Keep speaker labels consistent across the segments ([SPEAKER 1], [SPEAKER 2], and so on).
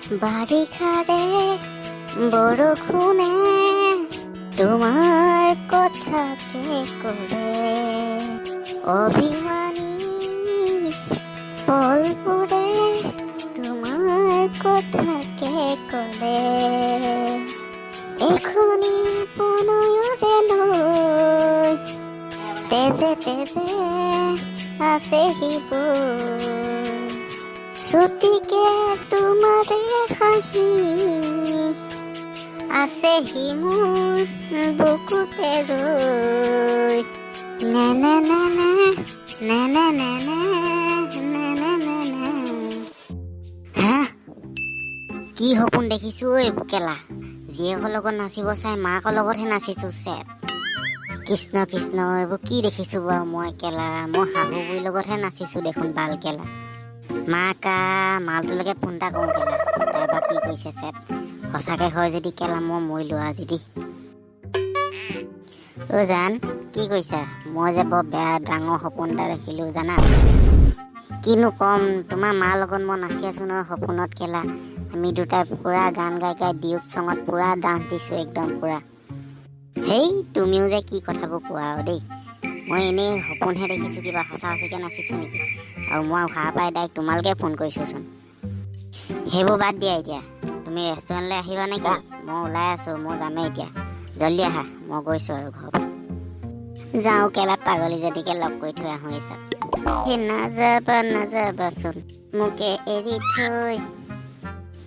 [SPEAKER 1] বাৰিষাৰে বৰষুণে তোমাৰ কথাকে কৰে, অভিমানী পলবোৰে তোমাৰ কথাকে কৰে, এখনি প্ৰণয়ৰে নৈ তেজে তেজে আছেহি বৈ, ছুটিকে তোমাৰে হাঁহি আছেহি মোৰ বুকুতে ৰৈ, নে নে নে নে নে নে নে নে নে নে নে। হা কি সপোন দেখিছো ঐ কেলা, জীয়েকৰ লগত নাচিব চাই মাকৰ লগতহে নাচিছো চেপ। কৃষ্ণ কৃষ্ণ, এইবোৰ কি দেখিছো বাৰু মই কেলা, মই শাহু বুঢ়ীৰ লগতহে নাচিছো দেখোন বাল কেলা। মাকা মালটোলৈকে ফোন এটা কৰোঁ কেলা, তাই বা কি কৰিছে চেপ। সঁচাকৈ হয় যদি কেলা মই মৰিলোঁ আজি দি। অ' জান কি কৈছা? মই যে বৰ বেয়া ডাঙৰ সপোন এটা দেখিলোঁ জানা। কিনো ক'ম, তোমাৰ মাৰ লগত মই নাচি আছোঁ নহয় সপোনত কেলা। আমি দুটাই পূৰা গান গাই গাই ডিউট চঙত পূৰা ডান্স দিছোঁ একদম পূৰা। হেই তুমিও যে কি কথাবোৰ কোৱা আৰু দেই, মই এনেই সপোনহে দেখিছোঁ, কিবা সঁচা সঁচিকৈ নাচিছোঁ নেকি? আৰু মই সাৰ পাই ডাইৰেক্ট তোমালোকে ফোন কৰিছোঁচোন। সেইবোৰ বাদ দিয়া এতিয়া, তুমি ৰেষ্টুৰেণ্টলৈ আহিবা নেকি? মই ওলাই আছোঁ, মই যামেই এতিয়া, জল্দি আহা, মই গৈছোঁ আৰু ঘৰৰ পৰা। যাওঁ কেলা পাগলী যদিকে লগ কৰি থৈ আহোঁ এই চব। সেই নাযাবা নাযাবাচোন মোকে এৰি থৈ,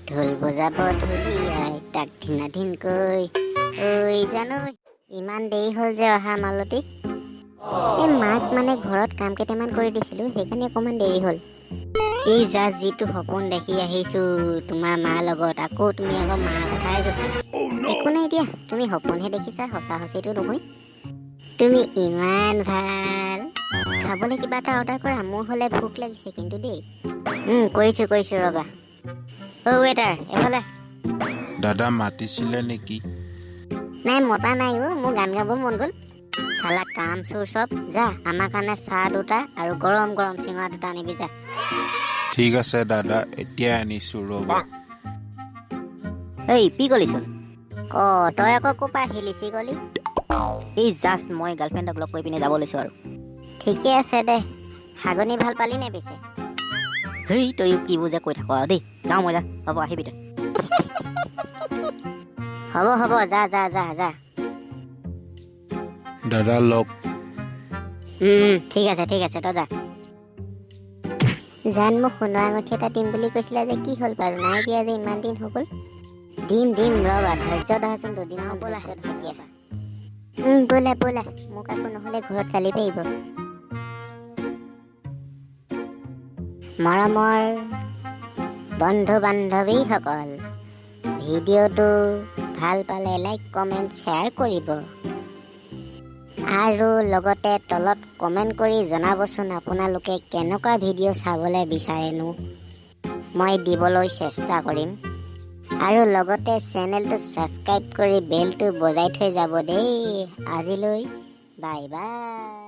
[SPEAKER 1] ঢোল বজাব ঢুলীয়াই তাক ধিনা ধিনকৈ, ঐ জানো ইমান দেৰি হ'ল যে অহা মালতী। এই মাক মানে ঘৰত কাম কেইটামান কৰি দিছিলোঁ, সেইকাৰণে অকণমান দেৰি হ'ল। এই জাষ্ট যিটো সপোন দেখি আহিছোঁ তোমাৰ মাৰ লগত, আকৌ তুমি আকৌ মাৰ কথাই কৈছা। একো নাই দিয়া, তুমি সপোনহে দেখিছা, সঁচা সঁচিটো নহয়। তুমি ইমান ভাল, খাবলৈ কিবা এটা অৰ্ডাৰ কৰা, মোৰ হ'লে ভোক লাগিছে কিন্তু দেই। কৰিছোঁ ৰ'বা। অ' ৱেটাৰ এইফালে।
[SPEAKER 2] দাদা মাতিছিলে নেকি?
[SPEAKER 1] নাই মতা নাই অ', মোৰ গান গাব মন গ'ল। চালা কাম চোৰ চব, যা আমাৰ কাৰণে চাহ দুটা আৰু গৰম গৰম চিঙৰা দুটা আনিবি যা।
[SPEAKER 2] ঠিক আছে দাদা, এতিয়া আনিছোঁ ৰ'ব।
[SPEAKER 3] এই পি গলিচোন।
[SPEAKER 1] তই আকৌ ক'ৰ পৰা আহিলি চি গলি?
[SPEAKER 3] এই জাষ্ট মই গাৰ্লফ্ৰেণ্ডক লগ কৰি পিনে যাব লৈছোঁ আৰু।
[SPEAKER 1] ঠিকে আছে দে, হাগনি ভাল পালি নে পিছে?
[SPEAKER 3] হেই তয়ো কি বুজে কৈ থাক আৰু দেই, যাওঁ মই যা, হ'ব আহিবি তই।
[SPEAKER 1] হ'ব যা যা যা যা।
[SPEAKER 2] দাদা লগ।
[SPEAKER 1] ঠিক আছে তই যা। জান মোক সোণৰ আঙুঠি এটা দিম বুলি কৈছিলে যে কি হ'ল বাৰু, নাই দিয়া যে ইমান দিন হৈ গ'ল। দিম ৰ'বা, ধৈৰ্য ধৰাচোন দুদিনমান ব'লা কেতিয়াবা। ব'লা মোক আকৌ নহ'লে ঘৰত গালি পাৰিব। মৰমৰ বন্ধু বান্ধৱীসকল, ভিডিঅ'টো ভাল পালে লাইক কমেণ্ট শ্বেয়াৰ কৰিব, আৰু লগতে তলত কমেণ্ট কৰি জনাবচোন আপোনালোকে কেনেকুৱা ভিডিঅ' চাবলৈ বিচাৰেনো, মই দিবলৈ চেষ্টা কৰিম। আৰু লগতে চেনেলটো ছাবস্ক্ৰাইব কৰি বেলটো বজাই থৈ যাব দেই। আজিলৈ বাই বাই।